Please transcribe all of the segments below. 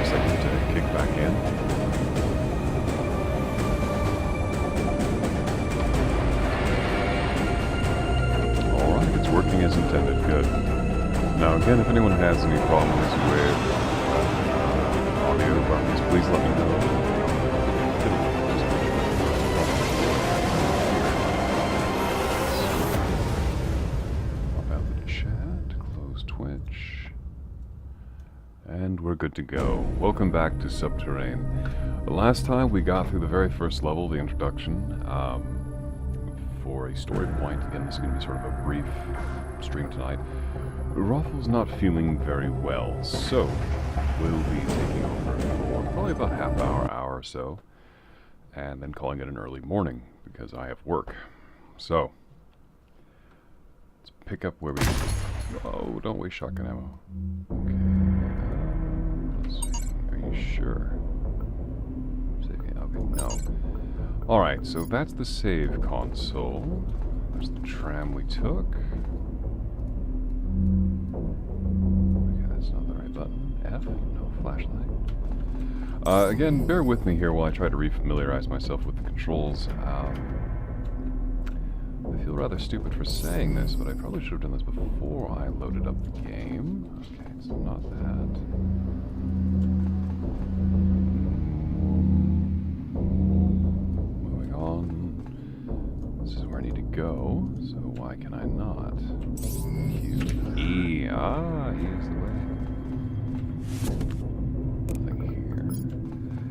second to kick back in. Alright, it's working as intended. Good. Now again, if anyone has any problems with audio buttons, please let me know. And we're good to go. Welcome back to Subterrane. The last time we got through the very first level, the introduction, for a story point. Again, this is going to be sort of a brief stream tonight. Ruffle's not feeling very well, so we'll be taking over for probably about half hour or so, and then calling it an early morning, because I have work. So, let's pick up where we... Oh, don't waste shotgun ammo. Okay. Are you sure? Okay, no. Alright, so that's the save console. There's the tram we took. Okay, that's not the right button. F? No flashlight. Again, bear with me here while I try to refamiliarize myself with the controls. I feel rather stupid for saying this, but I probably should have done this before I loaded up the game. Okay, so not that. Moving on. This is where I need to go, so why can I not? Q, E. Ah, E is the way. Nothing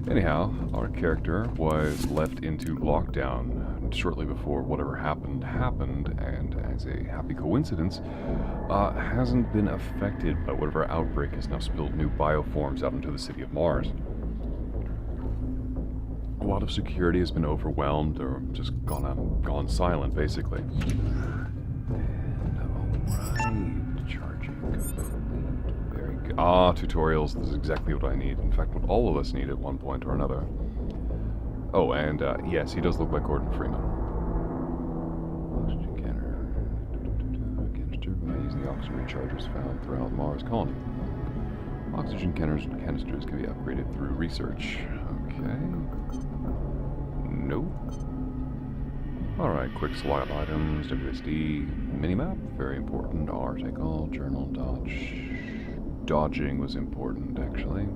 here. Anyhow, our character was left into lockdown shortly before whatever happened, and as a happy coincidence, hasn't been affected by whatever outbreak has now spilled new bioforms out into the city of Mars. A lot of security has been overwhelmed or just gone silent, basically. And alright, charging complete. Very good. Ah, tutorials. This is exactly what I need. In fact, what all of us need at one point or another. Oh, and yes, he does look like Gordon Freeman. Oxygen canner. Canister by using the oxygen rechargers found throughout Mars colony. Oxygen canisters can be upgraded through research. Okay. Nope. Alright, quick slot items, WSD, minimap, very important, R, take all, journal, dodge. Dodging was important, actually.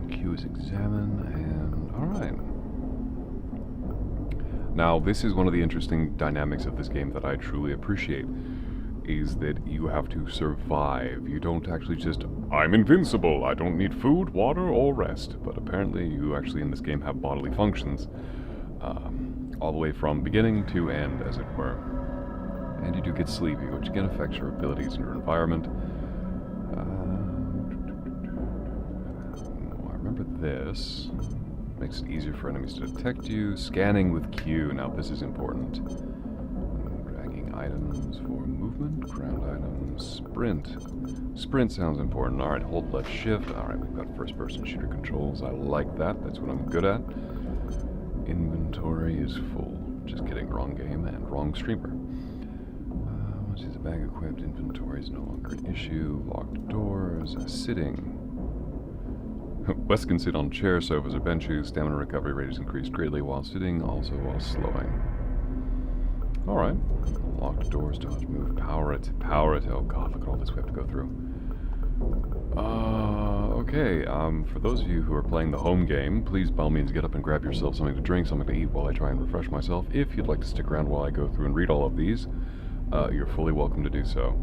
Q is examine, and alright. Now, this is one of the interesting dynamics of this game that I truly appreciate, is that you have to survive. You don't actually just, I'm invincible, I don't need food, water, or rest. But apparently you actually in this game have bodily functions, all the way from beginning to end, as it were. And you do get sleepy, which again affects your abilities and your environment. I remember this. Makes it easier for enemies to detect you. Scanning with Q, now this is important. Dragging items for movement, ground items, sprint. Sprint sounds important. Alright, hold left shift. Alright, we've got first person shooter controls. I like that, that's what I'm good at. Inventory is full. Just kidding, wrong game and wrong streamer. Once the bag equipped, inventory is no longer an issue. Locked doors, sitting. Wes can sit on chairs, sofas, or benches. Stamina recovery rate is increased greatly while sitting, also while slowing. Alright. Locked doors, dodge, move, power it. Power it. Oh god, look at all this we have to go through. Okay, for those of you who are playing the home game, please by all means get up and grab yourself something to drink, something to eat while I try and refresh myself. If you'd like to stick around while I go through and read all of these, you're fully welcome to do so.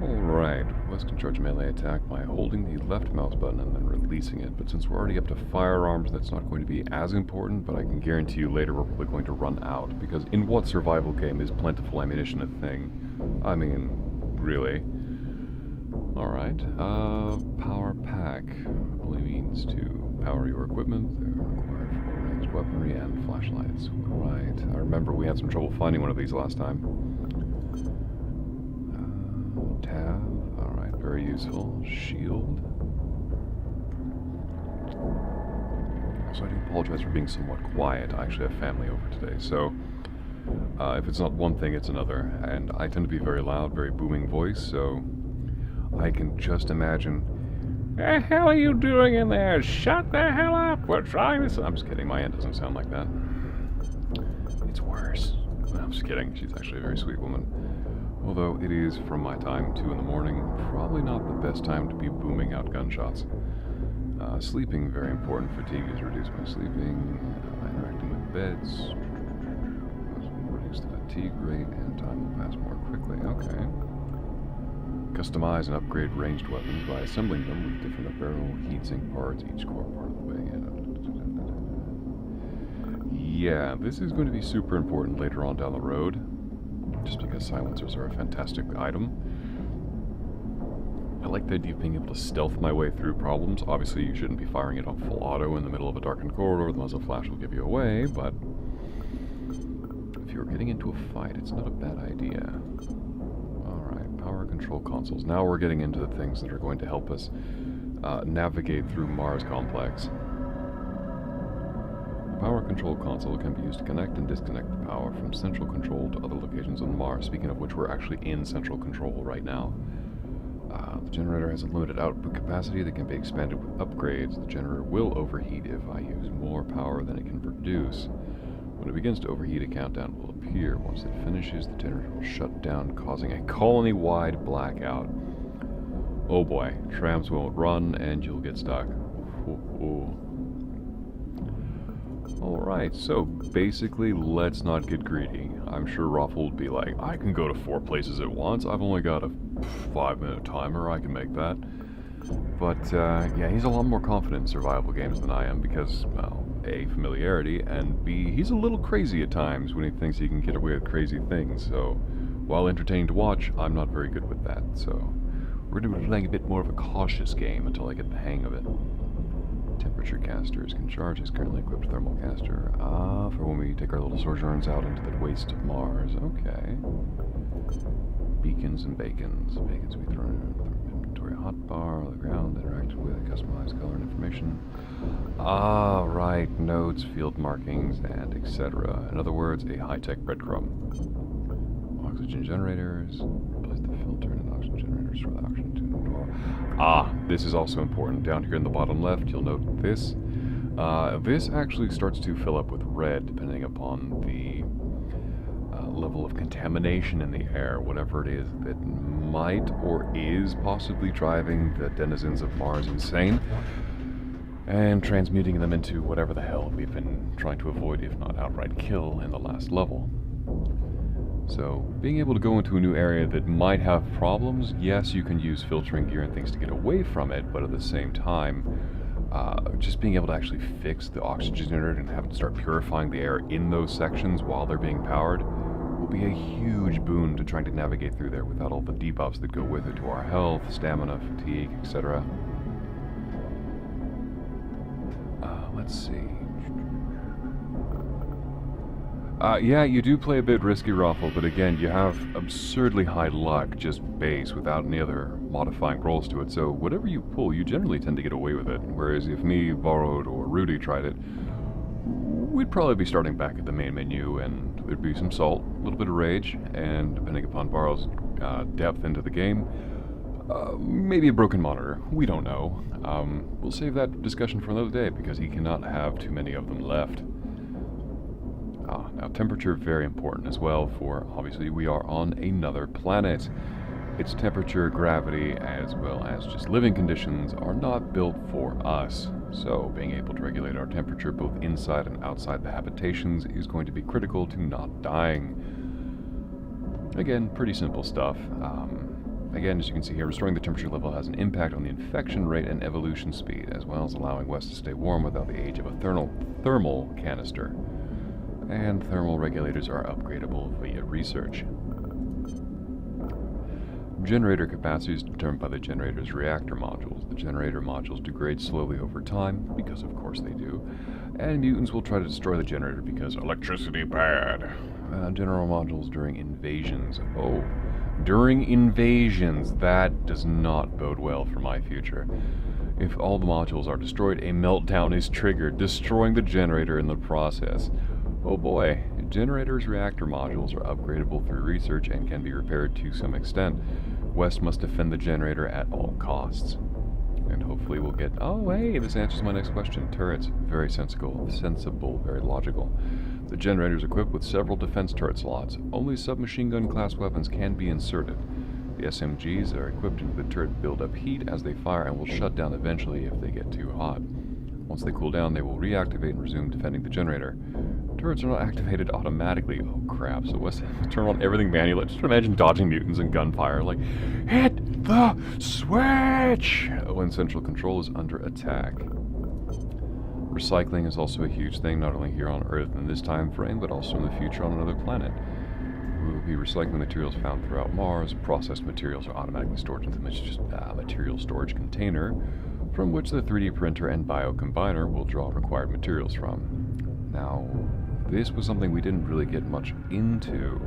Alright, Wes can charge a melee attack by holding the left mouse button and then releasing it, but since we're already up to firearms, that's not going to be as important, but I can guarantee you later we're probably going to run out, because in what survival game is plentiful ammunition a thing? I mean, really? Alright, power pack only means to power your equipment. They're required for ranged weaponry and flashlights. Right, I remember we had some trouble finding one of these last time. Tab, alright, very useful. Shield. So I do apologize for being somewhat quiet. I actually have family over today, so if it's not one thing, it's another. And I tend to be very loud, very booming voice, so I can just imagine. The hell are you doing in there? Shut the hell up! We're trying this. I'm just kidding. My aunt doesn't sound like that. It's worse. No, I'm just kidding. She's actually a very sweet woman. Although it is, from my time, 2 in the morning, probably not the best time to be booming out gunshots. Sleeping, very important. Fatigue is reduced by sleeping. Interacting with beds. Reduce the fatigue rate, and time will pass more quickly. Okay. Customize and upgrade ranged weapons by assembling them with different barrel, heatsink parts, each core part of the way. Yeah, this is going to be super important later on down the road, just because silencers are a fantastic item. I like the idea of being able to stealth my way through problems. Obviously, you shouldn't be firing it on full auto in the middle of a darkened corridor. The muzzle flash will give you away, but if you're getting into a fight, it's not a bad idea. Alright, power control consoles. Now we're getting into the things that are going to help us navigate through Mars Complex. The power control console can be used to connect and disconnect the power from central control to other locations on Mars. Speaking of which, we're actually in central control right now. The generator has a limited output capacity that can be expanded with upgrades. The generator will overheat if I use more power than it can produce. When it begins to overheat, a countdown will appear. Once it finishes, the generator will shut down, causing a colony-wide blackout. Oh boy, trams won't run and you'll get stuck. Alright, so basically, let's not get greedy. I'm sure Raffle would be like, I can go to 4 places at once. I've only got a 5-minute timer. I can make that. But, yeah, he's a lot more confident in survival games than I am because, well, A, familiarity, and B, he's a little crazy at times when he thinks he can get away with crazy things. So, while entertaining to watch, I'm not very good with that. So, we're going to be playing a bit more of a cautious game until I get the hang of it. Temperature casters can charge his currently equipped thermal caster. For when we take our little sojourns out into the waste of Mars. Okay. Beacons and bacons. Bacons we throw in inventory hotbar on the ground, interacted with, customized color and information. Right. Nodes, field markings, and etc. In other words, a high-tech breadcrumb. Oxygen generators. Replace the filter and oxygen generators for the oxygen to this is also important. Down here in the bottom left, you'll note this. This actually starts to fill up with red depending upon the level of contamination in the air, whatever it is that might or is possibly driving the denizens of Mars insane, and transmuting them into whatever the hell we've been trying to avoid, if not outright kill, in the last level. So, being able to go into a new area that might have problems, yes, you can use filtering gear and things to get away from it, but at the same time, just being able to actually fix the oxygen generator and have it start purifying the air in those sections while they're being powered will be a huge boon to trying to navigate through there without all the debuffs that go with it to our health, stamina, fatigue, etc. Let's see. Yeah, you do play a bit risky, Raffle, but again, you have absurdly high luck, just base, without any other modifying rolls to it, so whatever you pull, you generally tend to get away with it, whereas if me, Borrowed, or Rudy tried it, we'd probably be starting back at the main menu, and there'd be some salt, a little bit of rage, and depending upon Borrow's depth into the game, maybe a broken monitor, we don't know. We'll save that discussion for another day, because he cannot have too many of them left. Now temperature very important as well, for obviously we are on another planet. Its temperature, gravity, as well as just living conditions are not built for us. So being able to regulate our temperature both inside and outside the habitations is going to be critical to not dying. Again, pretty simple stuff. Again, as you can see here, restoring the temperature level has an impact on the infection rate and evolution speed, as well as allowing Wes to stay warm without the age of a thermal canister. And thermal regulators are upgradable via research. Generator capacity is determined by the generator's reactor modules. The generator modules degrade slowly over time, because of course they do, and mutants will try to destroy the generator because electricity bad. General modules during invasions. Oh, during invasions, that does not bode well for my future. If all the modules are destroyed, a meltdown is triggered, destroying the generator in the process. Oh boy, generator's reactor modules are upgradable through research and can be repaired to some extent. West must defend the generator at all costs. And hopefully we'll get... Oh, hey, this answers my next question. Turrets. Very sensible, very logical. The generator is equipped with several defense turret slots. Only submachine gun class weapons can be inserted. The SMGs are equipped into the turret build-up heat as they fire and will shut down eventually if they get too hot. Once they cool down, they will reactivate and resume defending the generator. Turrets are not activated automatically. Oh crap, so let's turn on everything manually. Just imagine dodging mutants and gunfire. Like, hit the switch when central control is under attack. Recycling is also a huge thing, not only here on Earth in this time frame, but also in the future on another planet. We will be recycling materials found throughout Mars. Processed materials are automatically stored in the material storage container, from which the 3D printer and biocombiner will draw required materials from. Now, this was something we didn't really get much into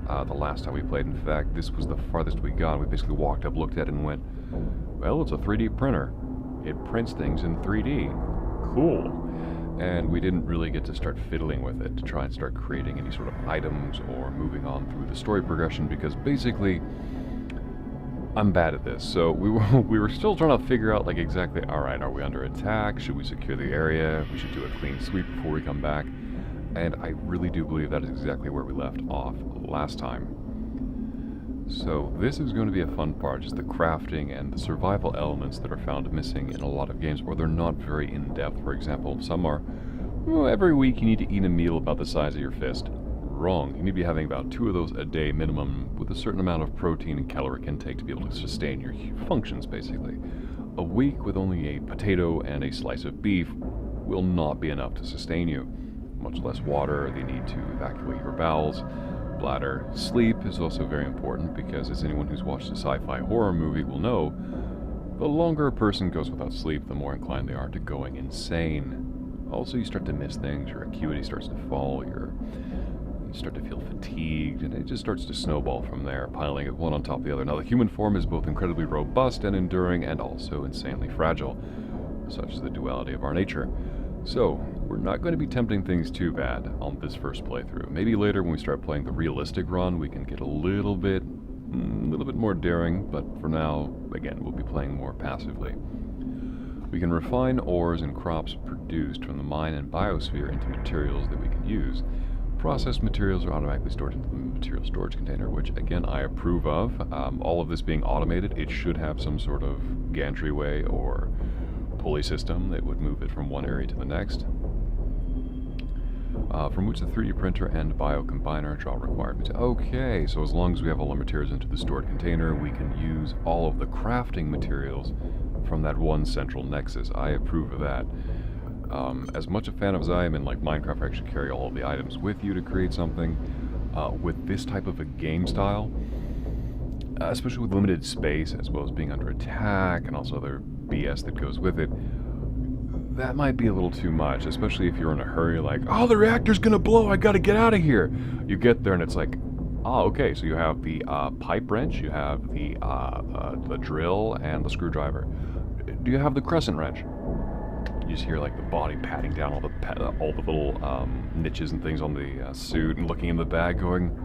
the last time we played. In fact, this was the farthest we got. We basically walked up, looked at it, and went, well, it's a 3D printer. It prints things in 3D. Cool. And we didn't really get to start fiddling with it to try and start creating any sort of items or moving on through the story progression, because basically I'm bad at this. So we were still trying to figure out, like, exactly, alright, are we under attack? Should we secure the area? We should do a clean sweep before we come back. And I really do believe that is exactly where we left off last time. So this is going to be a fun part, just the crafting and the survival elements that are found missing in a lot of games, or they're not very in-depth. For example, some are, well, every week you need to eat a meal about the size of your fist. Wrong. You need to be having about 2 of those a day minimum, with a certain amount of protein and caloric intake to be able to sustain your functions, basically. A week with only a potato and a slice of beef will not be enough to sustain you. Much less water, they need to evacuate your bowels. Bladder. Sleep is also very important, because as anyone who's watched a sci-fi horror movie will know, the longer a person goes without sleep, the more inclined they are to going insane. Also, you start to miss things, your acuity starts to fall, you start to feel fatigued, and it just starts to snowball from there, piling it one on top of the other. Now, the human form is both incredibly robust and enduring, and also insanely fragile. Such is the duality of our nature. So, we're not going to be tempting things too bad on this first playthrough. Maybe later when we start playing the realistic run, we can get a little bit more daring, but for now, again, we'll be playing more passively. We can refine ores and crops produced from the mine and biosphere into materials that we can use. Processed materials are automatically stored into the material storage container, which again I approve of. All of this being automated, it should have some sort of gantry-way or pulley system that would move it from one area to the next. From which the 3D printer and biocombiner draw required materials. Okay, so as long as we have all our materials into the stored container, we can use all of the crafting materials from that one central nexus. I approve of that. As much a fan as I am in like Minecraft, where I actually carry all of the items with you to create something, with this type of a game style, especially with limited space, as well as being under attack, and also other BS that goes with it, that might be a little too much, especially if you're in a hurry, like, oh, the reactor's gonna blow, I gotta get out of here. You get there and it's like, oh, okay, so you have the pipe wrench, you have the drill, and the screwdriver. Do you have the crescent wrench? You just hear like the body patting down all the little niches and things on the suit, and looking in the bag going,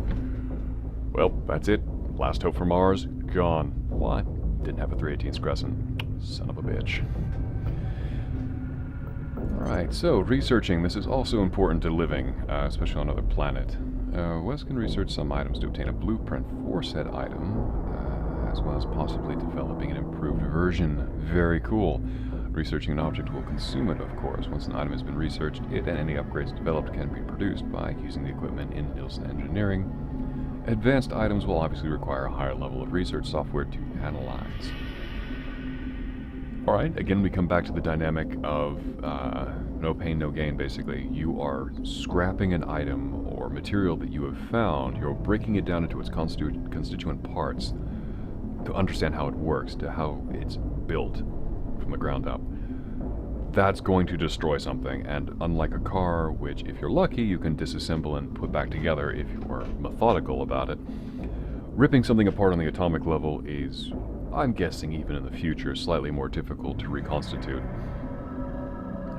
well, that's it. Last hope for Mars, gone. Why? Didn't have a 3/18 crescent. Son of a bitch. Alright, so researching. This is also important to living, especially on another planet. Wes can research some items to obtain a blueprint for said item, as well as possibly developing an improved version. Very cool. Researching an object will consume it, of course. Once an item has been researched, it and any upgrades developed can be produced by using the equipment in Nielsen Engineering. Advanced items will obviously require a higher level of research software to analyze. Alright, again we come back to the dynamic of no pain, no gain, basically. You are scrapping an item or material that you have found, you're breaking it down into its constituent parts to understand how it works, to how it's built from the ground up. That's going to destroy something, and unlike a car, which if you're lucky you can disassemble and put back together if you're methodical about it, ripping something apart on the atomic level is, I'm guessing even in the future, slightly more difficult to reconstitute.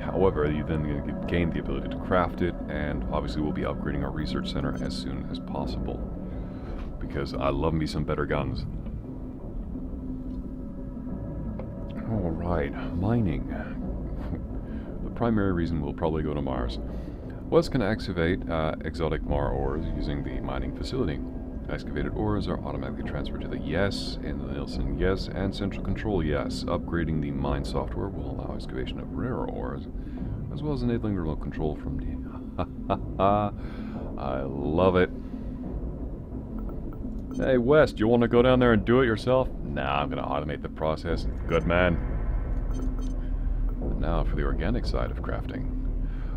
However, you then gain the ability to craft it, and obviously we'll be upgrading our research center as soon as possible, because I love me some better guns. Alright, mining. The primary reason we'll probably go to Mars. Wes can excavate exotic Mar ores using the mining facility. Excavated ores are automatically transferred to the yes, and the Nielsen yes, and Central Control yes. Upgrading the mine software will allow excavation of rarer ores, as well as enabling remote control from the... I love it. Hey Wes, do you want to go down there and do it yourself? Nah, I'm going to automate the process. Good man. And now for the organic side of crafting.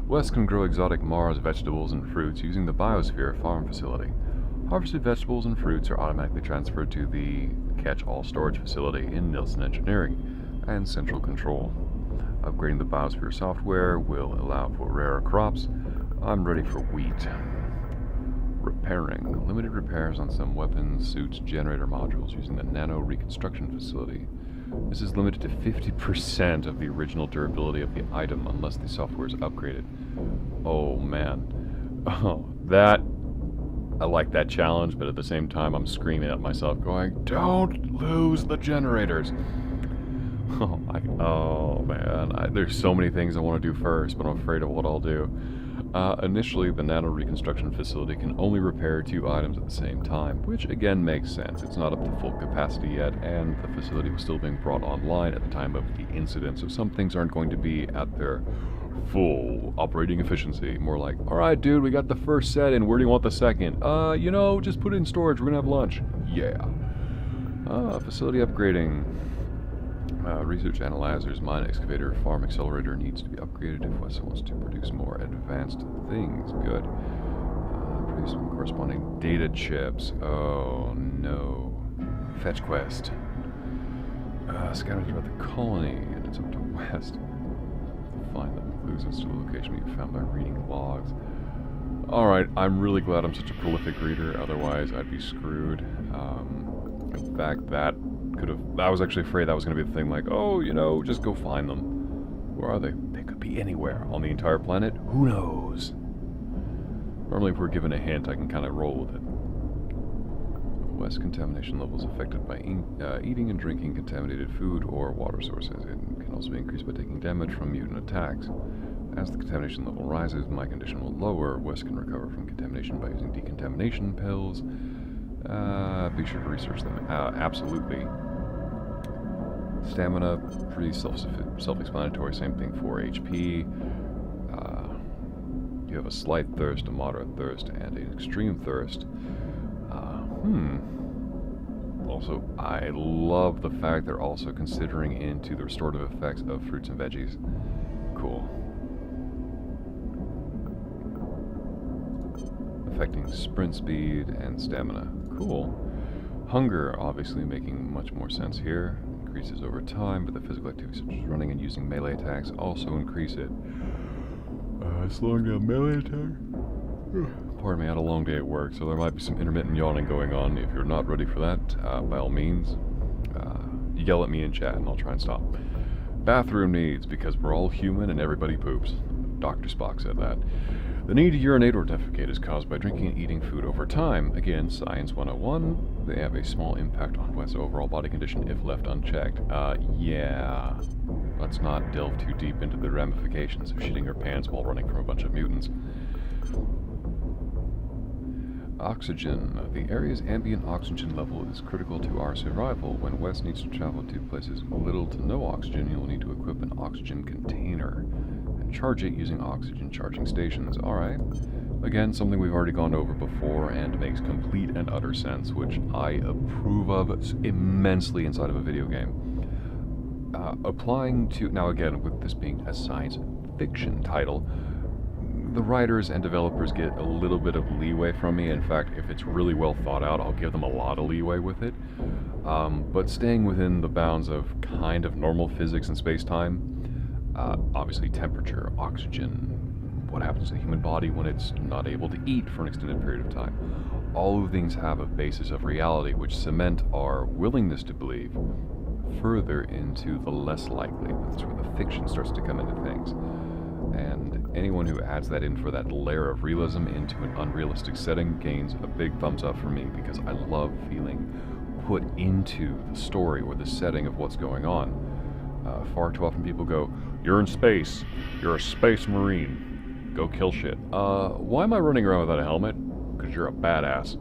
Wes can grow exotic Mars vegetables and fruits using the Biosphere farm facility. Harvested vegetables and fruits are automatically transferred to the catch-all storage facility in Nielsen Engineering and Central Control. Upgrading the Biosphere software will allow for rarer crops. I'm ready for wheat. Repairing. Limited repairs on some weapons, suits, generator modules using the Nano Reconstruction Facility. This is limited to 50% of the original durability of the item unless the software is upgraded. Oh man. Oh, that... I like that challenge, but at the same time I'm screaming at myself going, don't lose the generators! Oh man, there's so many things I want to do first, but I'm afraid of what I'll do. Initially, the Nano Reconstruction Facility can only repair 2 items at the same time, which again makes sense. It's not up to full capacity yet, and the facility was still being brought online at the time of the incident, so some things aren't going to be at their full operating efficiency. More like, alright dude, we got the first set in, where do you want the second? You know, just put it in storage, we're gonna have lunch. Yeah. Facility upgrading. Research analyzers, mine excavator, farm accelerator needs to be upgraded if Wes wants to produce more advanced things. Good. Produce some corresponding data chips. Oh no. Fetch quest. Scattered throughout the colony, and it's up to West. To find them clues as to the location we found by reading logs. Alright, I'm really glad I'm such a prolific reader, otherwise I'd be screwed. In fact, I was actually afraid that was going to be the thing, like, oh, you know, just go find them. Where are they? They could be anywhere on the entire planet. Who knows? Normally, if we're given a hint, I can kind of roll with it. West contamination levels affected by eating and drinking contaminated food or water sources. It can also be increased by taking damage from mutant attacks. As the contamination level rises, my condition will lower. West can recover from contamination by using decontamination pills. Be sure to research them. Absolutely. Stamina, pretty self-explanatory. Same thing for HP. You have a slight thirst, a moderate thirst, and an extreme thirst. Also, I love the fact they're also considering into the restorative effects of fruits and veggies. Cool. Affecting sprint speed and stamina. Cool. Hunger, obviously making much more sense here. Increases over time, but the physical activities such as running and using melee attacks also increase it. Slowing down melee attack? Pardon me, I had a long day at work, so there might be some intermittent yawning going on. If you're not ready for that, by all means, yell at me in chat and I'll try and stop. Bathroom needs, because we're all human and everybody poops. Dr. Spock said that. The need to urinate or defecate is caused by drinking and eating food over time. Again, Science 101, they have a small impact on West's overall body condition if left unchecked. Yeah. Let's not delve too deep into the ramifications of shitting your pants while running from a bunch of mutants. Oxygen. The area's ambient oxygen level is critical to our survival. When Wes needs to travel to places with little to no oxygen, you'll need to equip an oxygen container and charge it using oxygen charging stations. Alright. Again, something we've already gone over before and makes complete and utter sense, which I approve of immensely inside of a video game. Applying to... Now again, with this being a science fiction title, the writers and developers get a little bit of leeway from me. In fact, if it's really well thought out, I'll give them a lot of leeway with it. But staying within the bounds of kind of normal physics and space-time, obviously temperature, oxygen, what happens to the human body when it's not able to eat for an extended period of time. All of things have a basis of reality, which cement our willingness to believe further into the less likely. That's where the fiction starts to come into things. And anyone who adds that in for that layer of realism into an unrealistic setting gains a big thumbs up for me, because I love feeling put into the story or the setting of what's going on. Far too often people go, "You're in space. You're a space marine. Go kill shit." Why am I running around without a helmet? Because you're a badass.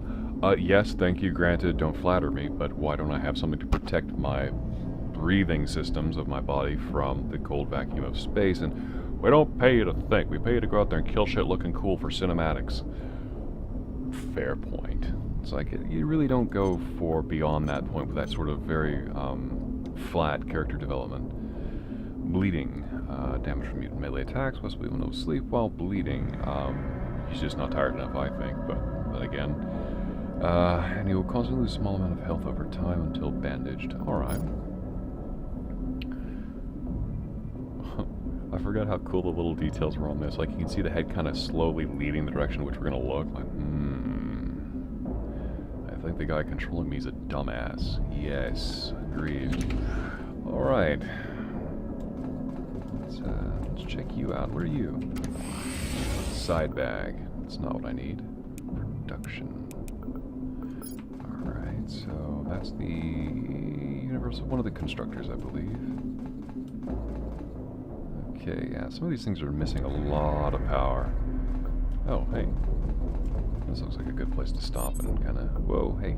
Yes, thank you, granted, don't flatter me, but why don't I have something to protect my breathing systems of my body from the cold vacuum of space? And we don't pay you to think. We pay you to go out there and kill shit looking cool for cinematics. Fair point. It's like, you really don't go for beyond that point with that sort of very flat character development. Bleeding. Damage from mutant melee attacks, possibly with no sleep while bleeding. He's just not tired enough, I think, but then again. And he will constantly lose a small amount of health over time until bandaged. Alright. I forgot how cool the little details were on this. Like, you can see the head kind of slowly leading the direction in which we're going to look. Like, I think the guy controlling me is a dumbass. Yes, agreed. Alright. Let's check you out. What are you? Side bag. That's not what I need. Production. Alright, so that's the universal, one of the constructors, I believe. Okay, yeah, some of these things are missing a lot of power. Oh, hey. This looks like a good place to stop and kind of... Whoa, hey.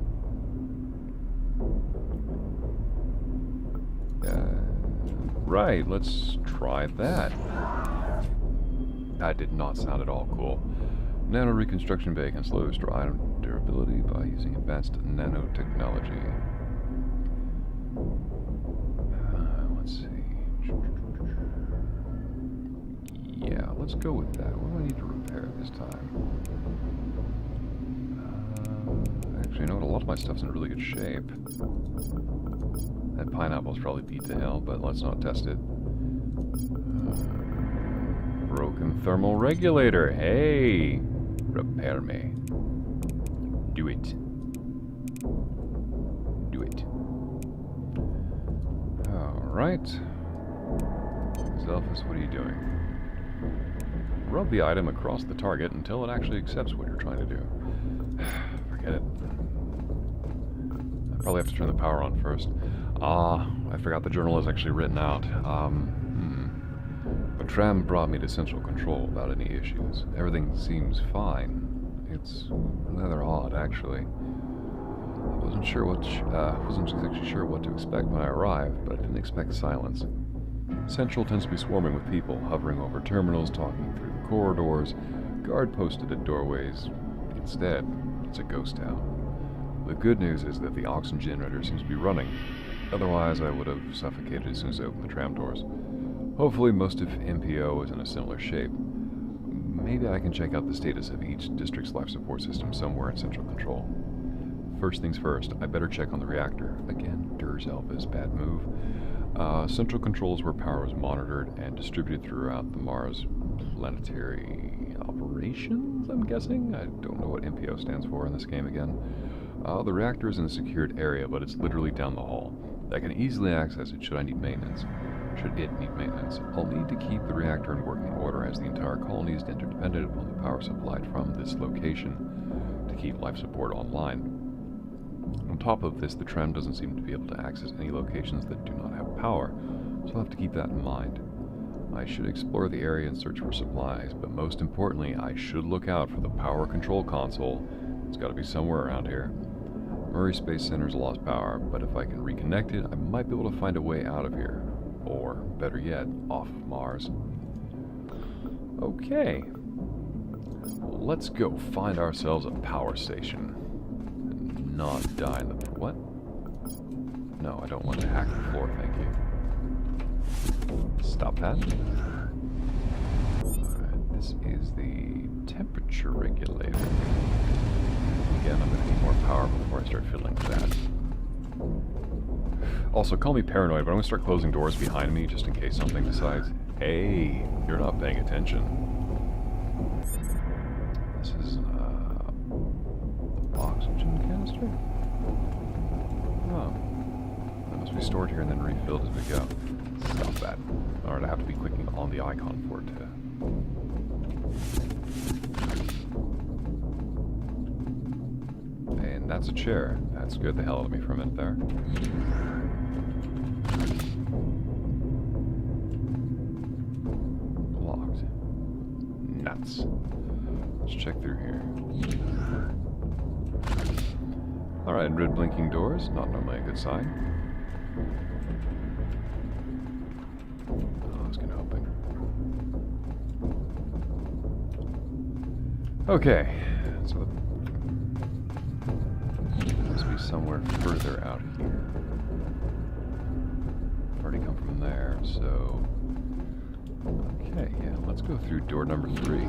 Right, let's try that. That did not sound at all cool. Nano reconstruction bay can slowly restore item durability by using advanced nanotechnology. Let's see. Yeah, let's go with that. What do I need to repair this time? Actually, you know what? A lot of my stuff's in really good shape. That pineapple's probably beat to hell, but let's not test it. Broken thermal regulator. Hey! Repair me. Do it. Do it. Alright. Zelphis, what are you doing? Rub the item across the target until it actually accepts what you're trying to do. Forget it. I probably have to turn the power on first. I forgot the journal is actually written out. The tram brought me to central control without any issues. Everything seems fine. It's rather odd, actually. I wasn't exactly sure what to expect when I arrived, but I didn't expect silence. Central tends to be swarming with people, hovering over terminals, talking through the corridors, guard posted at doorways. Instead, it's a ghost town. The good news is that the oxygen generator seems to be running. Otherwise, I would have suffocated as soon as I opened the tram doors. Hopefully, most of MPO is in a similar shape. Maybe I can check out the status of each district's life support system somewhere in central control. First things first, I better check on the reactor. Again, Zelphis, bad move. Central control is where power is monitored and distributed throughout the Mars planetary operations, I'm guessing? I don't know what MPO stands for in this game again. The reactor is in a secured area, but it's literally down the hall. I can easily access it should it need maintenance. I'll need to keep the reactor in working order, as the entire colony is interdependent upon the power supplied from this location to keep life support online. On top of this, the tram doesn't seem to be able to access any locations that do not have power, so I'll have to keep that in mind. I should explore the area and search for supplies, but most importantly, I should look out for the power control console. It's got to be somewhere around here. Murray Space Center's lost power, but if I can reconnect it, I might be able to find a way out of here. Or, better yet, off of Mars. Okay. Let's go find ourselves a power station. And not die in the... What? No, I don't want to hack the floor, thank you. Stop that. Alright, this is the temperature regulator. Again, I'm going to need more power before I start fiddling with that. Also, call me paranoid, but I'm going to start closing doors behind me just in case something decides, hey, you're not paying attention. This is oxygen canister? Oh. That must be stored here and then refilled as we go. Stop that. Alright, I have to be clicking on the icon for it to... And that's a chair. That scared the hell out of me for a minute there. rats. Let's check through here. Alright, red blinking doors. Not normally a good sign. Oh, I was kind of hoping. Okay, so must be somewhere further out here. I've already come from there, so... Okay, yeah, let's go through door number 3.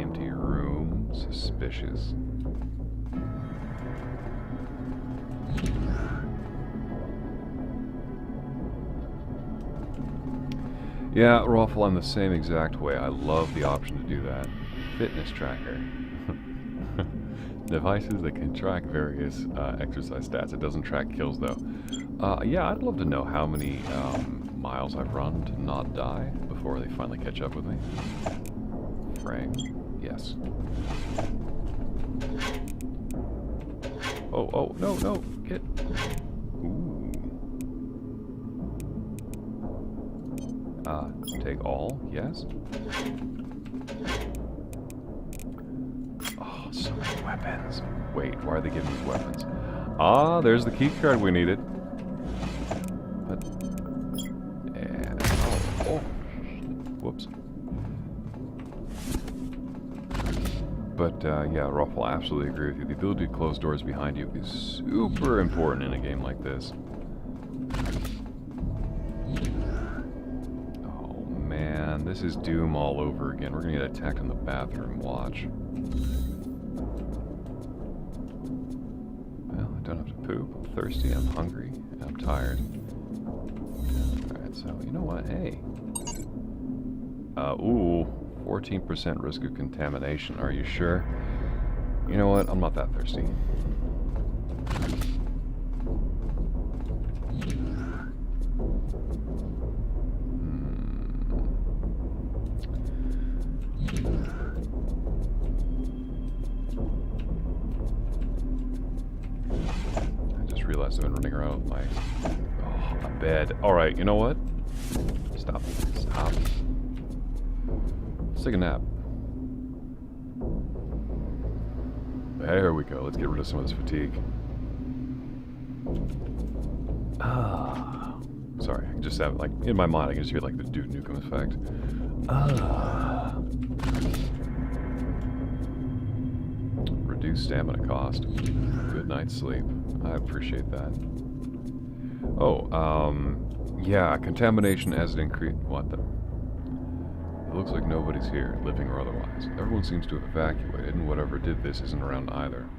Empty room, suspicious. Yeah, Raffle, I'm the same exact way. I love the option to do that. Fitness tracker. Devices that can track various exercise stats. It doesn't track kills, though. Yeah, I'd love to know how many miles I've run to not die before they finally catch up with me. Frame. Yes. Oh, oh, no, no, get... Ooh. Take all, yes. Oh, so many weapons. Wait, why are they giving me weapons? Ah, there's the key card we needed. But... And... Oh, whoops. But, yeah, Ruffle, I absolutely agree with you. The ability to close doors behind you is super important in a game like this. Oh, man, this is Doom all over again. We're gonna get attacked in the bathroom. Watch. Well, I don't have to poop. I'm thirsty, I'm hungry, and I'm tired. Alright, so, you know what? Hey. Ooh. 14% risk of contamination. Are you sure? You know what? I'm not that thirsty. I just realized I've been running around with my... Oh, my bed. Alright, you know what? Stop. Stop. Let's take a nap. There we go. Let's get rid of some of this fatigue. Ah. Sorry, I just have it like in my mind. I can just hear like the Duke Nukem effect. Ah. Reduce stamina cost. Good night's sleep. I appreciate that. Oh, yeah. Contamination as it increase. What the? It looks like nobody's here, living or otherwise. Everyone seems to have evacuated, and whatever did this isn't around either.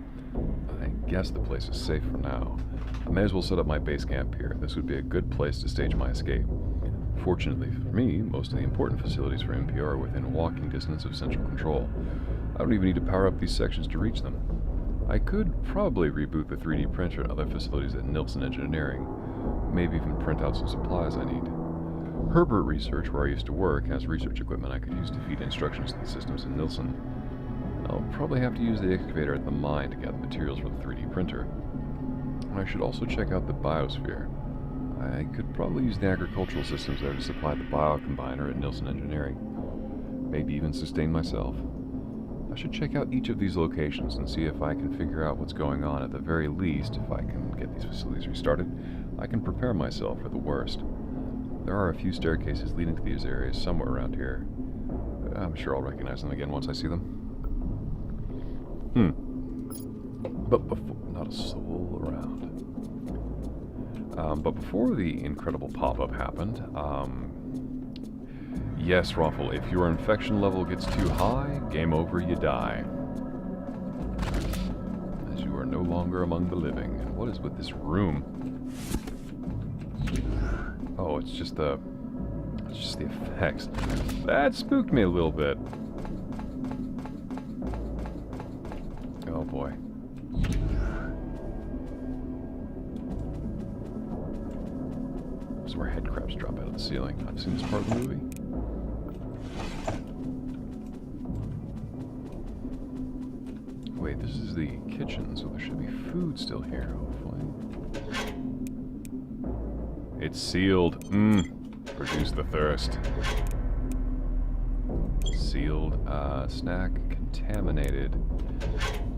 I guess the place is safe for now. I may as well set up my base camp here. This would be a good place to stage my escape. Fortunately for me, most of the important facilities for NPR are within walking distance of central control. I don't even need to power up these sections to reach them. I could probably reboot the 3D printer and other facilities at Nilsson Engineering. Maybe even print out some supplies I need. Herbert Research, where I used to work, has research equipment I could use to feed instructions to the systems in Nilsson. I'll probably have to use the excavator at the mine to gather materials for the 3D printer. I should also check out the biosphere. I could probably use the agricultural systems there to supply the biocombiner at Nilsson Engineering. Maybe even sustain myself. I should check out each of these locations and see if I can figure out what's going on. At the very least, if I can get these facilities restarted, I can prepare myself for the worst. There are a few staircases leading to these areas somewhere around here. I'm sure I'll recognize them again once I see them. But before... Not a soul around. But before the incredible pop-up happened, yes, Ruffle, if your infection level gets too high, game over, you die. As you are no longer among the living. And what is with this room? Oh, it's just the effects. That spooked me a little bit. Oh boy. This is where head crabs drop out of the ceiling. I've seen this part of the movie. Wait, this is the kitchen, so there should be food still here, hopefully. It's sealed. Reduce the thirst. Sealed. Snack contaminated.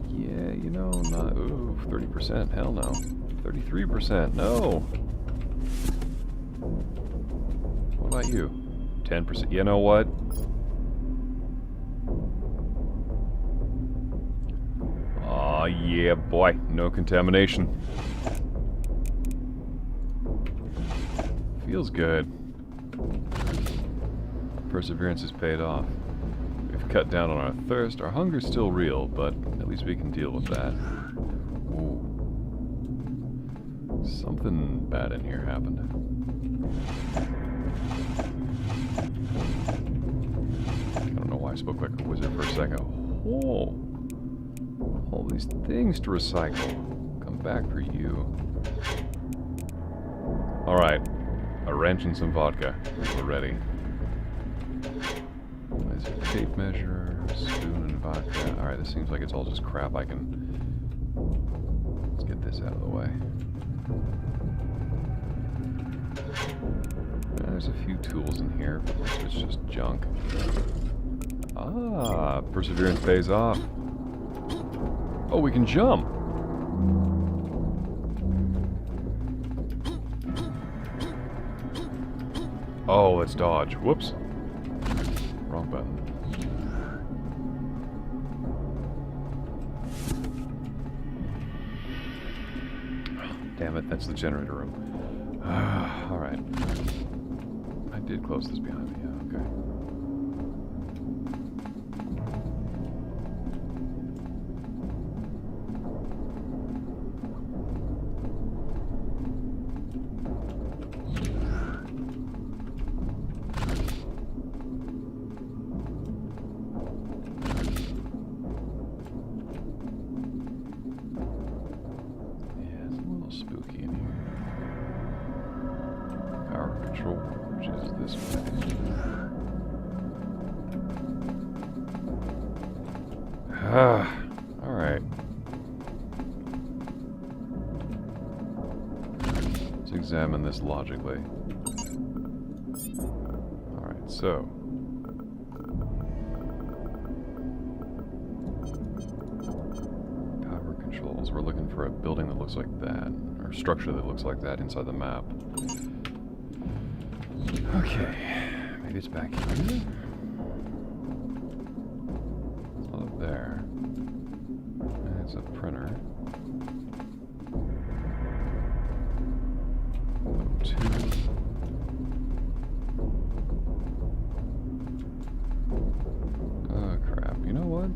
Yeah, you know, not... Ooh, 30%. Hell no. 33%. No. What about you? 10%. You know what? Aw, yeah, boy. No contamination. Feels good. Perseverance has paid off. We've cut down on our thirst. Our hunger's still real, but at least we can deal with that. Ooh. Something bad in here happened. I don't know why I spoke like a wizard for a second. Oh! All these things to recycle. Come back for you. Alright. A wrench and some vodka. We're ready. There's a tape measure, spoon and vodka. Alright, this seems like it's all just crap I can... Let's get this out of the way. There's a few tools in here, but most of it's just junk. Ah, perseverance pays off. Oh, we can jump! Oh, let's dodge. Whoops. Wrong button. Damn it, that's the generator room. Alright. I did close this behind me, yeah, okay. Spooky in here. Power control, which is this way. Alright. Let's examine this logically. Alright, so. Power controls. We're looking for a building that looks like that. Or structure that looks like that inside the map. Okay. Maybe it's back here? It's not up there. It's a printer. O2. Oh, crap. You know what?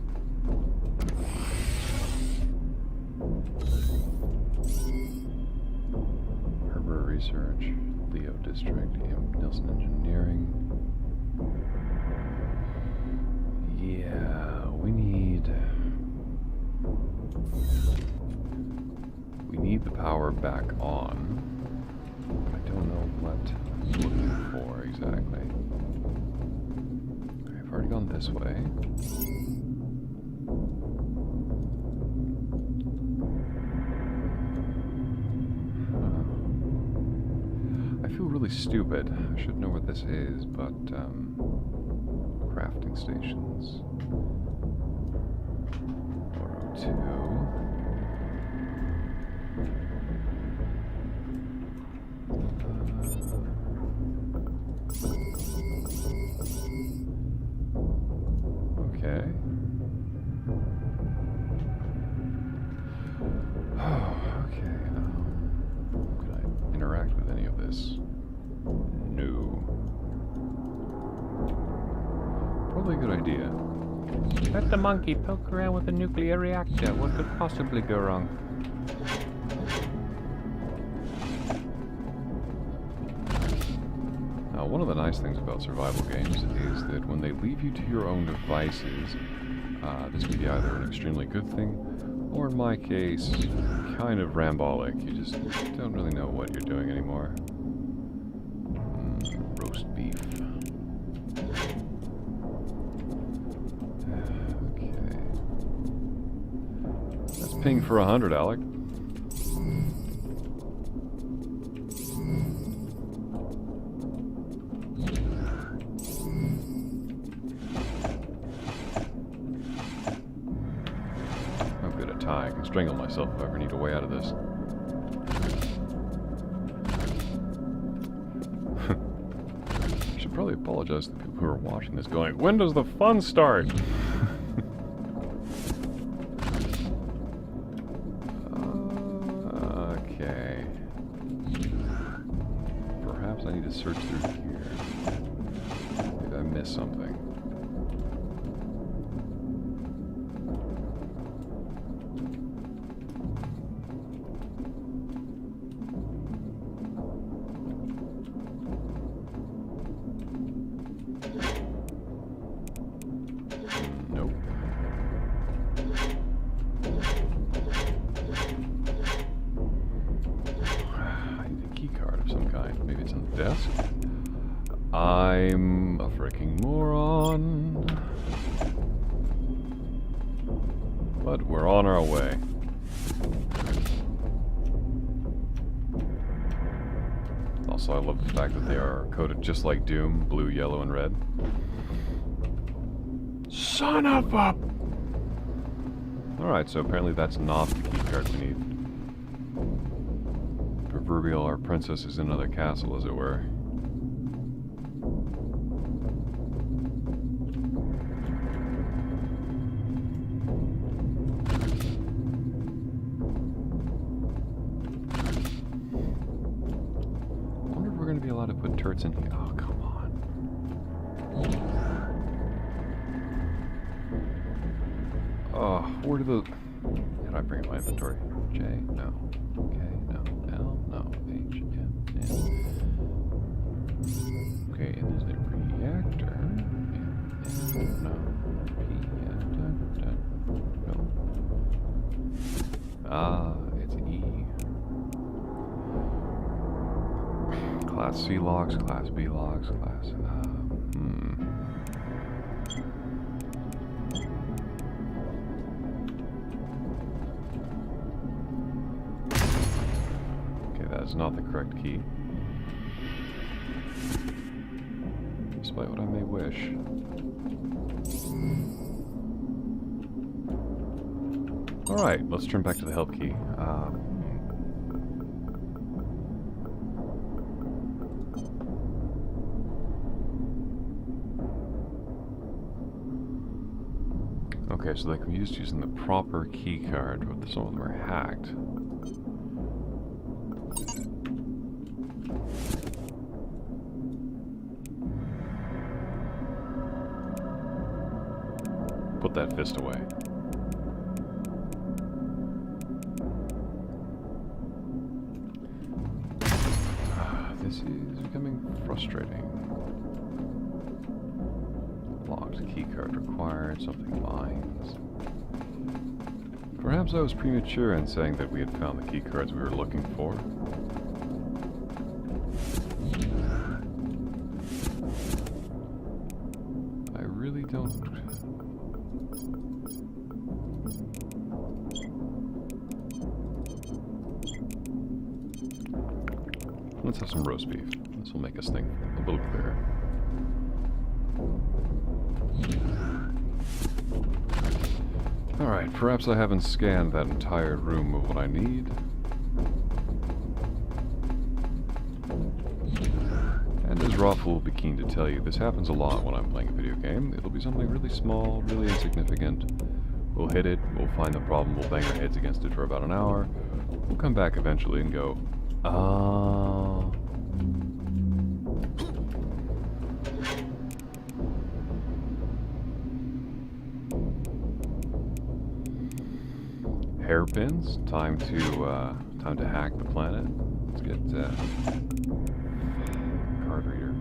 Research, Leo District, Nielsen Engineering. Yeah, we need the power back on. I don't know what I'm looking for exactly. I've already gone this way. Really stupid. I should know what this is, but crafting stations. O2. Okay. Okay. Can I interact with any of this? No. Probably a good idea. Let the monkey poke around with a nuclear reactor. What could possibly go wrong? Now, one of the nice things about survival games is that when they leave you to your own devices, this can be either an extremely good thing, or in my case, kind of rambolic. You just don't really know what you're doing anymore. Roast beef. Okay. That's ping for 100, Alec. strangle myself if I ever need a way out of this. I should probably apologize to the people who are watching this going, when does the fun start? Okay. Perhaps I need to search through here. Maybe I missed something. Nope. I need a key card of some kind. Maybe it's on the desk? I'm a freaking moron. But we're on our way. Also, I love the fact that they are coded just like Doom, blue, yellow, and red. Son of a... Alright, so apparently that's not the key card we need. Proverbial, our princess is in another castle, as it were. I wonder if we're going to be allowed to put turrets in here. Oh, come on. Oh, where do the... How do I bring in my inventory? J? No. K? No. L? No. H? N? N. Okay, and there's a reactor. N? No. P? No. It's E. Class C logs, Class B logs, Class... That's not the correct key. Despite what I may wish. Alright, let's turn back to the help key. Okay, so they can be used using the proper key card, but some of them are hacked. Put that fist away. This is becoming frustrating. Locked key card required, something mines. Perhaps I was premature in saying that we had found the key cards we were looking for. I really don't... Let's have some roast beef. This will make us think a little clearer. Alright, perhaps I haven't scanned that entire room of what I need. And as Rafa will be keen to tell you, this happens a lot when I'm playing a video game. It'll be something really small, really insignificant. We'll hit it, we'll find the problem, we'll bang our heads against it for about an hour. We'll come back eventually and go, hairpins. Time to hack the planet. Let's get card reader.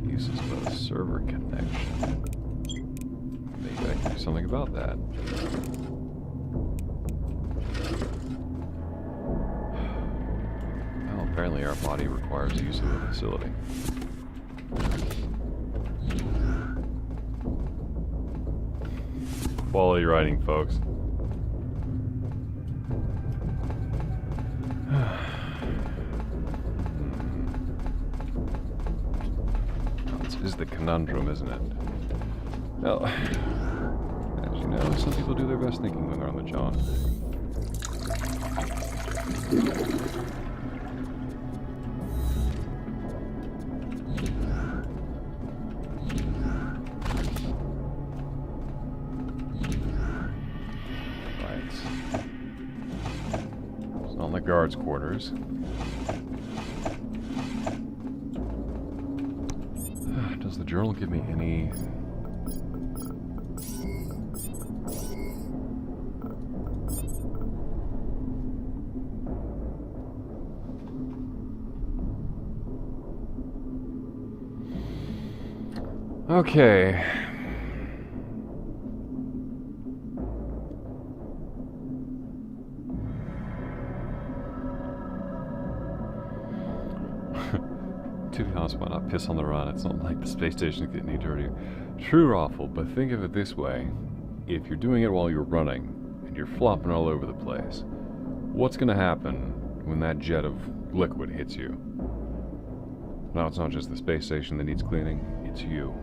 Uses the server connection. Maybe I can do something about that. Well, apparently our body requires the use of the facility. Quality writing, folks. This is the conundrum, isn't it? Well, as you You know, some people do their best thinking when they're on the job. Right. It's not like guards' quarters. Does the journal give me any... Okay. To be honest, why not piss on the run? It's not like the space station's getting any dirtier. True or awful, but think of it this way. If you're doing it while you're running, and you're flopping all over the place, what's gonna happen when that jet of liquid hits you? Now, it's not just the space station that needs cleaning, it's you.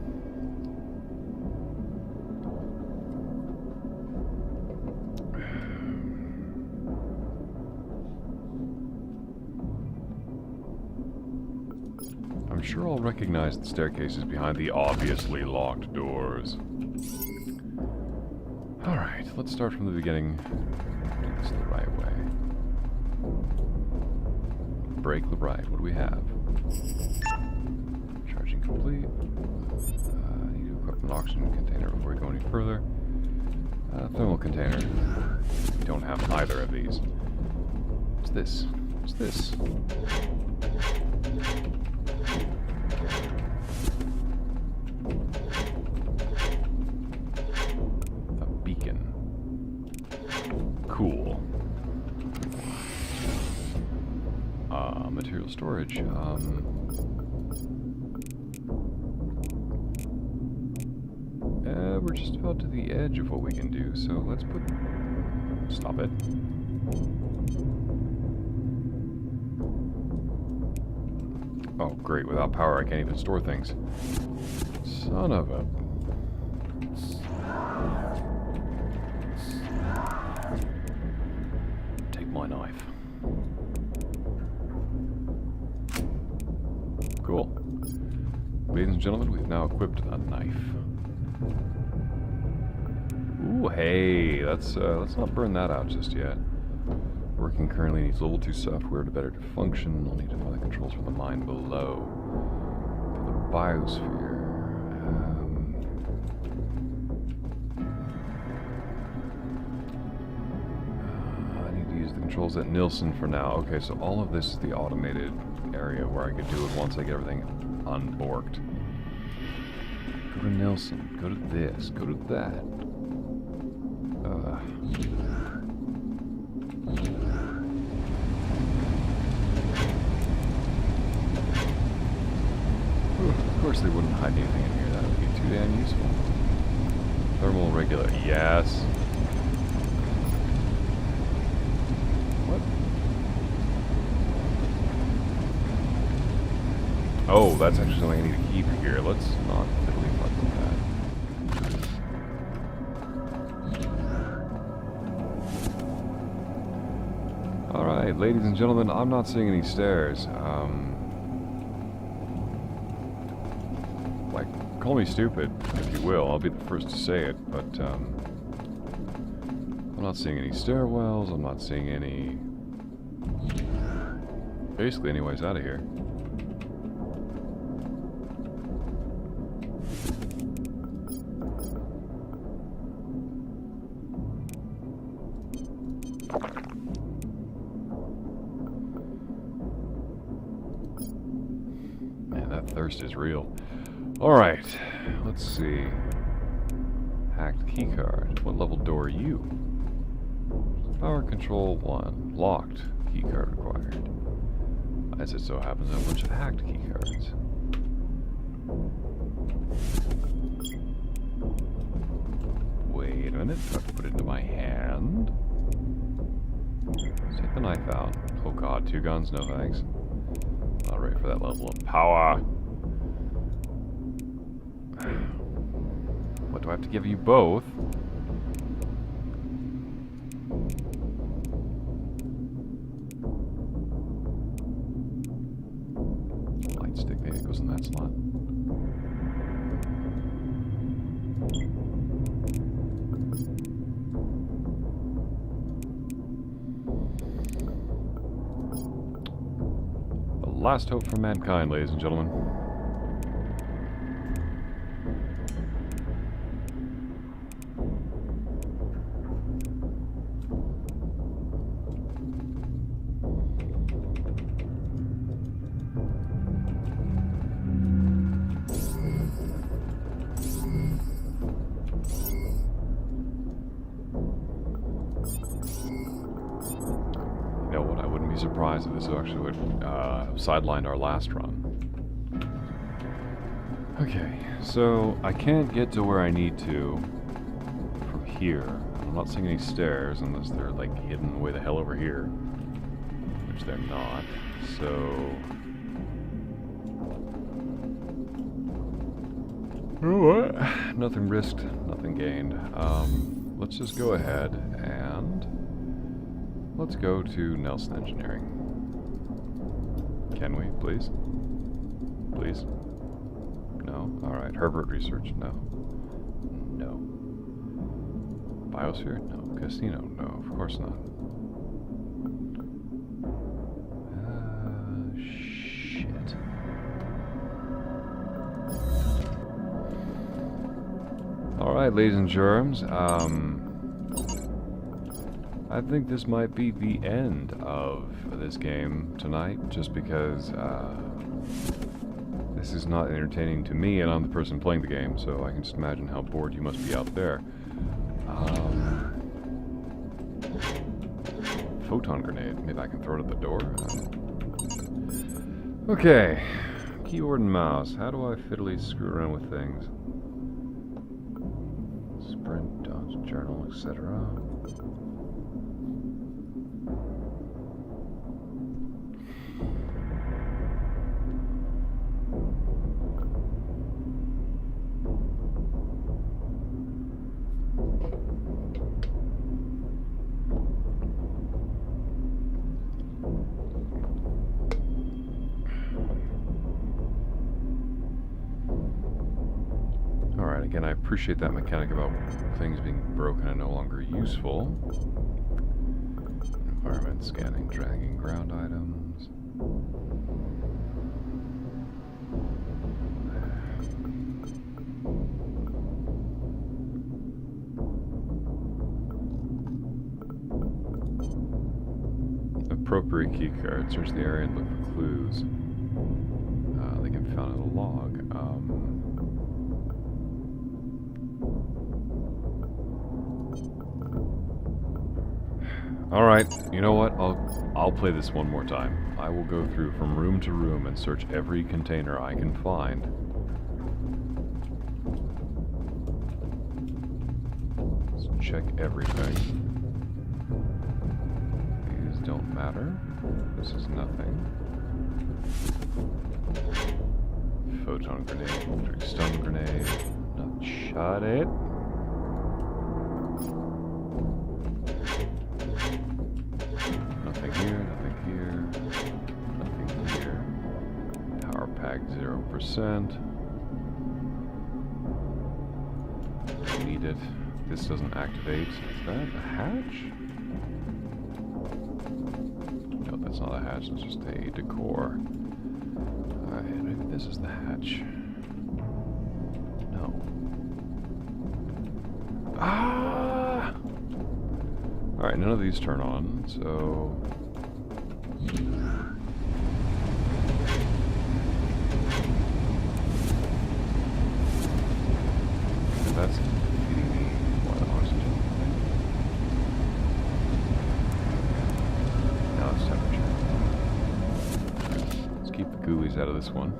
I'm sure I'll recognize the staircases behind the obviously locked doors. Alright, let's start from the beginning. Do this the right way. Break the right. What do we have? Charging complete. Need to equip an oxygen container before we go any further. Thermal container. We don't have either of these. What's this? What's this? Cool. Material storage. We're just about to the edge of what we can do, so let's put... Stop it. Oh, great. Without power, I can't even store things. Son of a... my knife. Cool. Ladies and gentlemen, we've now equipped a knife. Ooh, hey, let's not burn that out just yet. Working currently needs level 2 software to better function. I'll need to find the controls for the mine below. For the biosphere. Controls at Nilsson for now. Okay, so all of this is the automated area where I could do it once I get everything unborked. Go to Nilsson. Go to this. Go to that. Of course they wouldn't hide anything in here. That would be too damn useful. Thermal regulator. Yes. Oh, that's actually something I need to keep here. Let's not fiddly fuck with that. Alright, ladies and gentlemen, I'm not seeing any stairs. Like, call me stupid, if you will. I'll be the first to say it, but, I'm not seeing any stairwells. I'm not seeing any... Basically, any ways out of here. Thirst is real. Alright, let's see. Hacked keycard. What level door are you? Power control 1. Locked. Keycard required. As it so happens, I have a bunch of hacked keycards. Wait a minute. Do I have to put it into my hand? Let's take the knife out. Oh god, 2 guns, no thanks. Not ready for that level of power. What do I have to give you both? Light stick, maybe it goes in that slot. The last hope for mankind, ladies and gentlemen. Surprised if this actually would sideline our last run. Okay, so I can't get to where I need to from here. I'm not seeing any stairs unless they're like hidden way the hell over here, which they're not. So you know what? Nothing risked, nothing gained. Let's just go ahead and let's go to Nelson Engineering. Can we, please? Please? No? Alright. Herbert Research? No. No. Biosphere? No. Casino? No, of course not. Shit. Alright, ladies and germs. I think this might be the end of this game tonight, just because this is not entertaining to me, and I'm the person playing the game, so I can just imagine how bored you must be out there. Photon grenade. Maybe I can throw it at the door? Okay. Keyboard and mouse. How do I fiddly screw around with things? Sprint, dodge, journal, etc. Again, I appreciate that mechanic about things being broken and no longer useful. Environment scanning, dragging ground items. Appropriate key card. Search the area and look for clues. They can be found in a log. Alright, you know what? I'll play this one more time. I will go through from room to room and search every container I can find. Let's check everything. These don't matter. This is nothing. Photon grenade, electric stun grenade. Not shot it. Nothing here. Nothing here. Power pack 0%. Don't need it. This doesn't activate. Is that a hatch? No, that's not a hatch. It's just a decor. Alright, maybe this is the hatch. No. Ah! Alright, none of these turn on, so... That's feeding me more oxygen. Now it's temperature. Let's keep the ghoulies out of this one.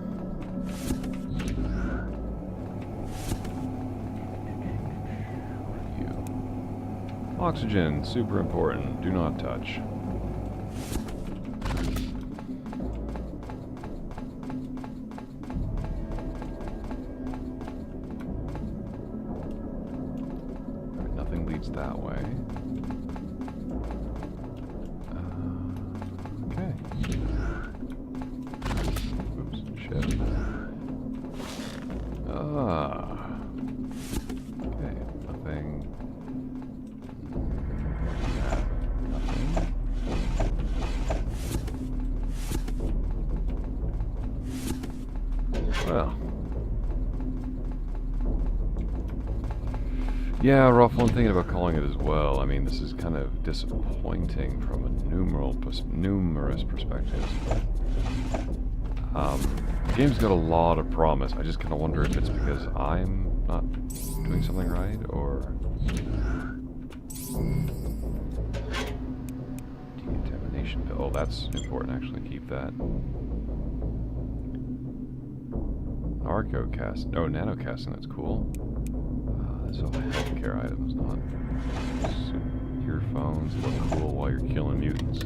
Oxygen, super important. Do not touch. Nothing leads that way. Well. Yeah, Ruffle, I'm thinking about calling it as well. I mean, this is kind of disappointing from a numerous perspectives. The game's got a lot of promise. I just kind of wonder if it's because I'm not doing something right, or... Decontamination pill. Oh, that's important, actually. Keep that. Narco-cast. No, nano-casting, that's cool. That's all healthcare items, not earphones. Look cool while you're killing mutants.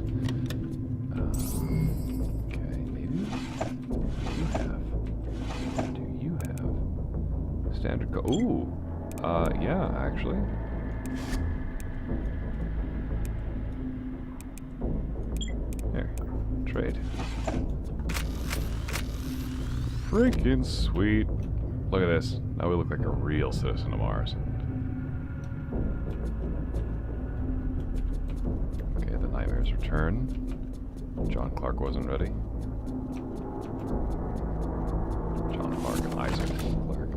Okay, maybe. Do you have standard ooh, yeah, actually. Here, trade. Freaking sweet. Look at this. Now we look like a real citizen of Mars. Okay, the nightmares return. John Clark wasn't ready. John Clark and Isaac Clark.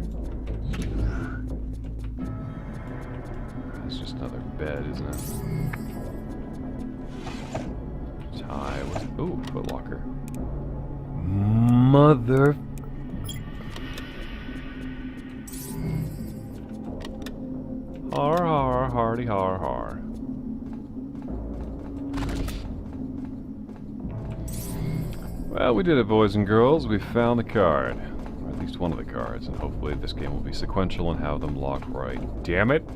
That's just another bed, isn't it? Tie was... Ooh, footlocker. Mother... Har har, hardy har har. Well, we did it, boys and girls. We found the card. Or at least one of the cards, and hopefully this game will be sequential and have them locked right. Damn it!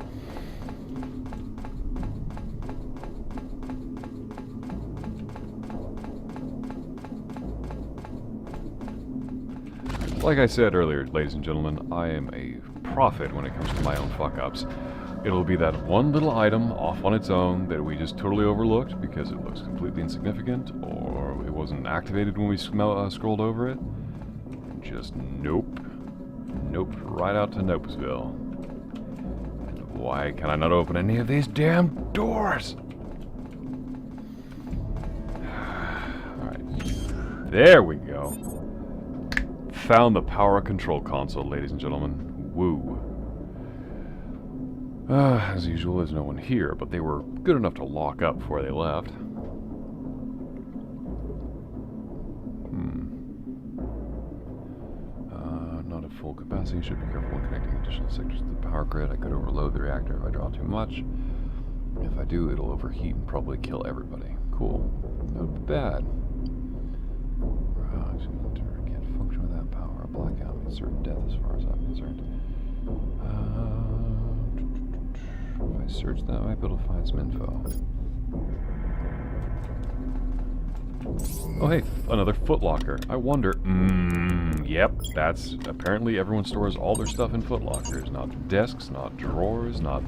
Like I said earlier, ladies and gentlemen, I am a prophet when it comes to my own fuck-ups. It'll be that one little item off on its own that we just totally overlooked because it looks completely insignificant, or it wasn't activated when we scrolled over it. Just nope. Nope, right out to Nopesville. And why can I not open any of these damn doors? Alright. There we go. Found the power control console, ladies and gentlemen. Woo. As usual, there's no one here, but they were good enough to lock up before they left. Not at full capacity. Should be careful when connecting additional sectors to the power grid. I could overload the reactor if I draw too much. If I do, it'll overheat and probably kill everybody. Cool. Not bad. Can't function without power. A blackout means certain death as far as I'm concerned. If I search that, I might be able to find some info. Oh hey, another footlocker. I wonder... yep, that's... Apparently everyone stores all their stuff in footlockers. Not desks, not drawers, not...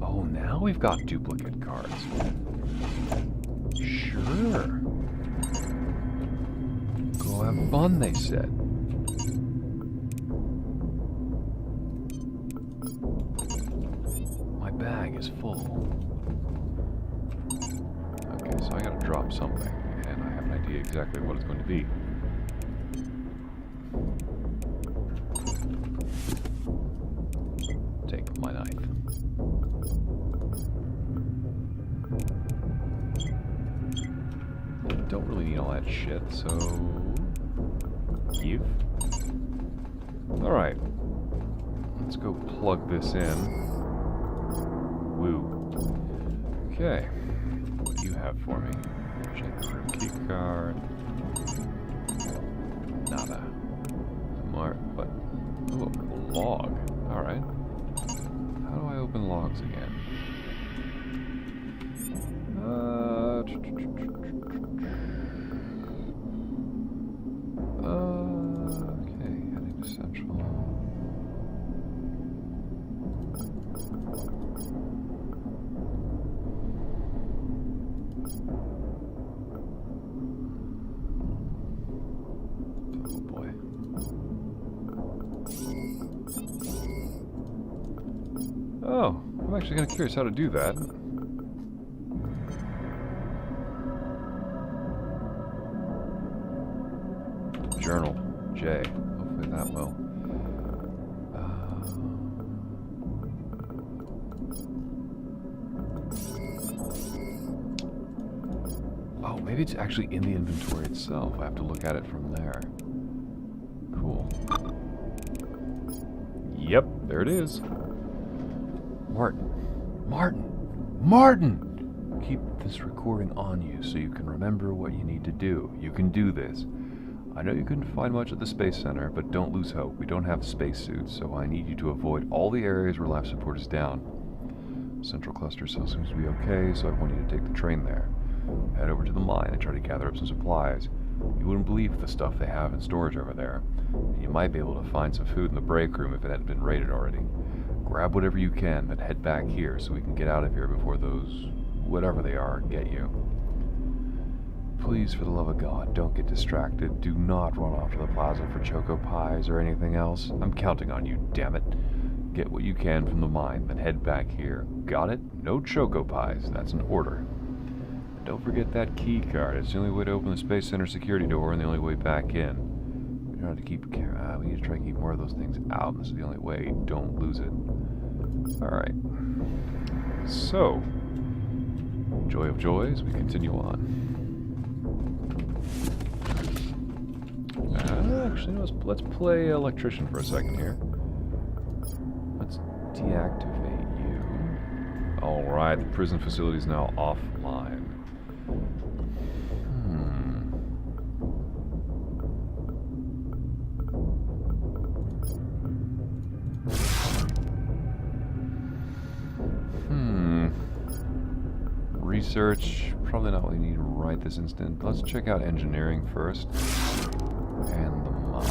Oh, now we've got duplicate cards. Sure. Go have fun, they said. My bag is full. Okay, so I gotta drop something, and I have an idea exactly what it's going to be. Take my knife. Don't really need all that shit, so... Give. Alright. Let's go plug this in. Woo. Okay. What do you have for me? Key card. Nada. Smart. What? Ooh, a log. Alright. How do I open logs again? Okay, heading to Central. Oh boy. Oh, I'm actually kind of curious how to do that. journal. J. Hopefully that will. Oh, maybe it's actually in the inventory itself. I have to look at it from there. Cool. Yep, there it is. Martin. Keep this recording on you so you can remember what you need to do. You can do this. I know you couldn't find much at the Space Center, but don't lose hope. We don't have spacesuits, so I need you to avoid all the areas where life support is down. Central cluster still seems to be okay, so I want you to take the train there. Head over to the mine and try to gather up some supplies. You wouldn't believe the stuff they have in storage over there. And you might be able to find some food in the break room if it hadn't been raided already. Grab whatever you can, then head back here so we can get out of here before those, whatever they are, get you. Please, for the love of God, don't get distracted. Do not run off to the plaza for choco pies or anything else. I'm counting on you, damn it. Get what you can from the mine, then head back here. Got it? No choco pies. That's an order. Don't forget that key card. It's the only way to open the Space Center security door and the only way back in. We need to try to keep more of those things out. This is the only way. Don't lose it. Alright. So, joy of joys, we continue on. Actually, let's play electrician for a second here. Let's deactivate you. Alright, the prison facility is now offline. Research, probably not what we need right this instant. Let's check out engineering first. And the mine.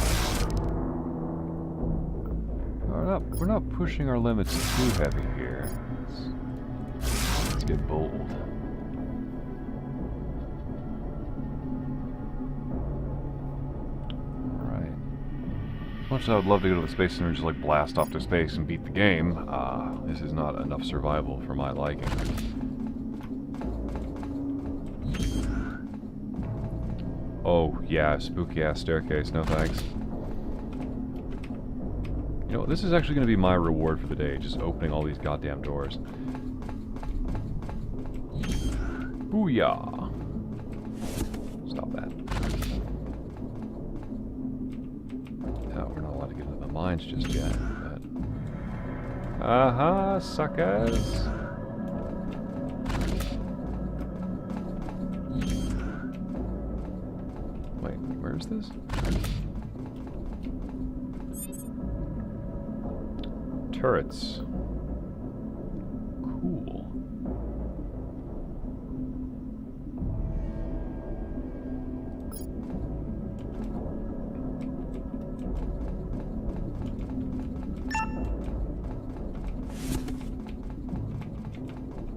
We're not pushing our limits too heavy here. Let's get bold. Alright. As much as I would love to go to the Space Center and just like blast off to space and beat the game, this is not enough survival for my liking. Oh, yeah, spooky-ass staircase, no thanks. You know, this is actually going to be my reward for the day, just opening all these goddamn doors. Booyah! Stop that. No, we're not allowed to get into the mines just yet, but... Aha, suckers! Where is this? Turrets. Cool.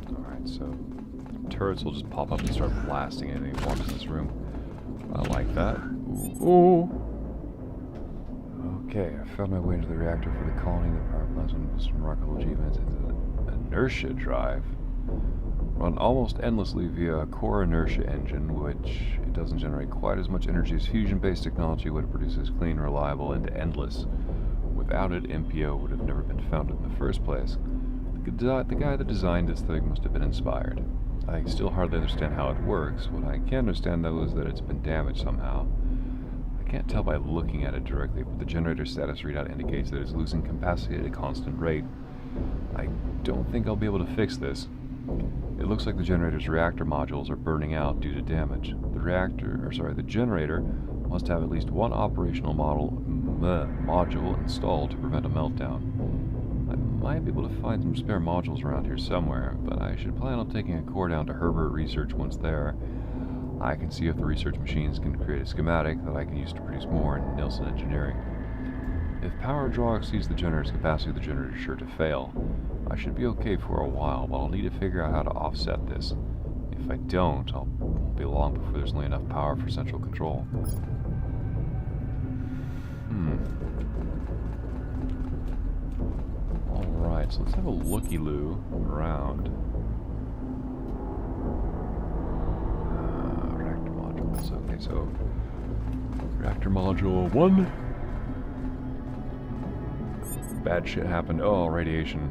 Alright, so turrets will just pop up and start blasting anything that walks in this room. I like that. Ooh. Okay, I found my way into the reactor for the colony. The power plants with some remarkable achievements into the inertia drive. Run almost endlessly via a core inertia engine, which it doesn't generate quite as much energy as fusion-based technology would produce clean, reliable, and endless. Without it, MPO would have never been founded in the first place. The guy that designed this thing must have been inspired. I still hardly understand how it works. What I can understand, though, is that it's been damaged somehow. I can't tell by looking at it directly, but the generator status readout indicates that it's losing capacity at a constant rate. I don't think I'll be able to fix this. It looks like the generator's reactor modules are burning out due to damage. The generator must have at least one operational module installed to prevent a meltdown. I might be able to find some spare modules around here somewhere, but I should plan on taking a core down to Herbert Research once there. I can see if the research machines can create a schematic that I can use to produce more in Nielsen Engineering. If power draw exceeds the generator's capacity, the generator is sure to fail. I should be okay for a while, but I'll need to figure out how to offset this. If I don't, I'll be long before there's only enough power for central control. Alright, so let's have a looky-loo around. Reactor modules. Okay, so Reactor module 1. Bad shit happened. Oh, radiation.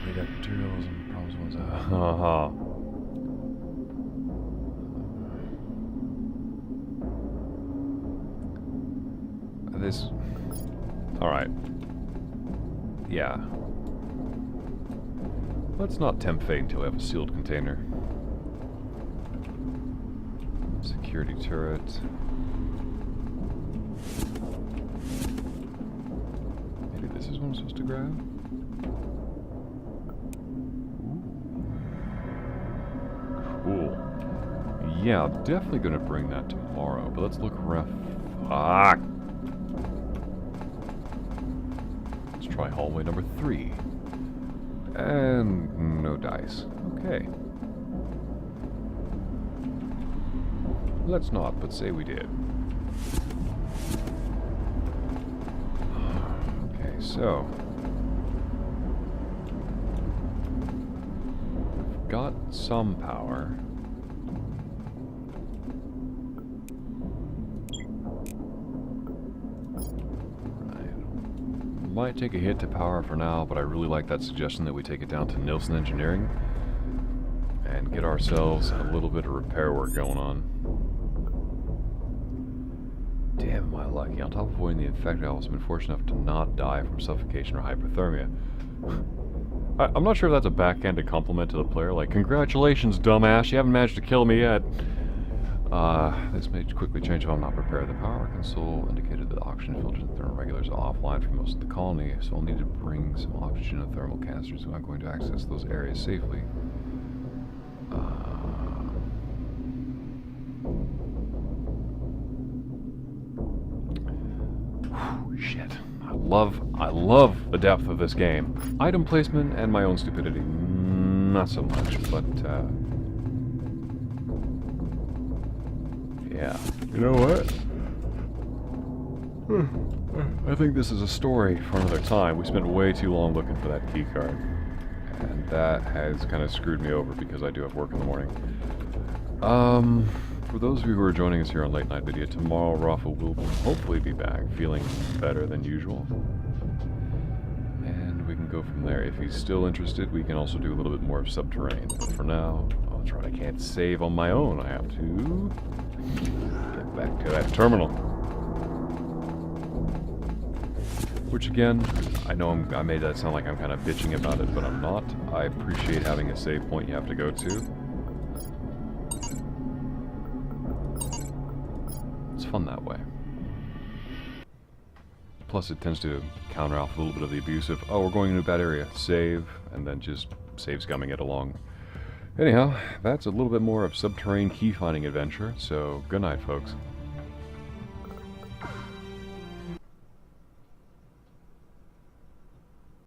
Radioactive materials and problems ones. Haha. This. Alright. Yeah. Let's not tempt fate until we have a sealed container. Security turret. Maybe this is what I'm supposed to grab? Ooh. Cool. Yeah, I'm definitely gonna bring that tomorrow, but let's look around. Fuck! Let's try hallway number 3. And no dice. Okay. Let's not, but say we did. Okay, so. We've got some power. Might take a hit to power for now, but I really like that suggestion that we take it down to Nielsen Engineering and get ourselves a little bit of repair work going on. Damn, am I lucky. On top of avoiding the infected, I've also been fortunate enough to not die from suffocation or hypothermia. I'm not sure if that's a backhanded compliment to the player, like, congratulations, dumbass, you haven't managed to kill me yet. This may quickly change if I'm not prepared. The power console indicated that oxygen filters and thermoregulars are offline for most of the colony, so I'll need to bring some oxygen and thermal canisters if I'm going to access those areas safely. Shit. I love the depth of this game. Item placement and my own stupidity, not so much, but, yeah. You know what? I think this is a story for another time. We spent way too long looking for that key card. And that has kind of screwed me over because I do have work in the morning. For those of you who are joining us here on Late Night Video, tomorrow Rafa will hopefully be back feeling better than usual. And we can go from there. If he's still interested, we can also do a little bit more of Subterrane. But for now, oh, that's right, I can't save on my own. I have to get back to that terminal. Which again, I know I made that sound like I'm kind of bitching about it, but I'm not. I appreciate having a save point you have to go to. It's fun that way. Plus it tends to counter off a little bit of the abusive, oh, we're going into a bad area, save, and then just save scumming it along. Anyhow, that's a little bit more of Subterrane key finding adventure, so good night, folks.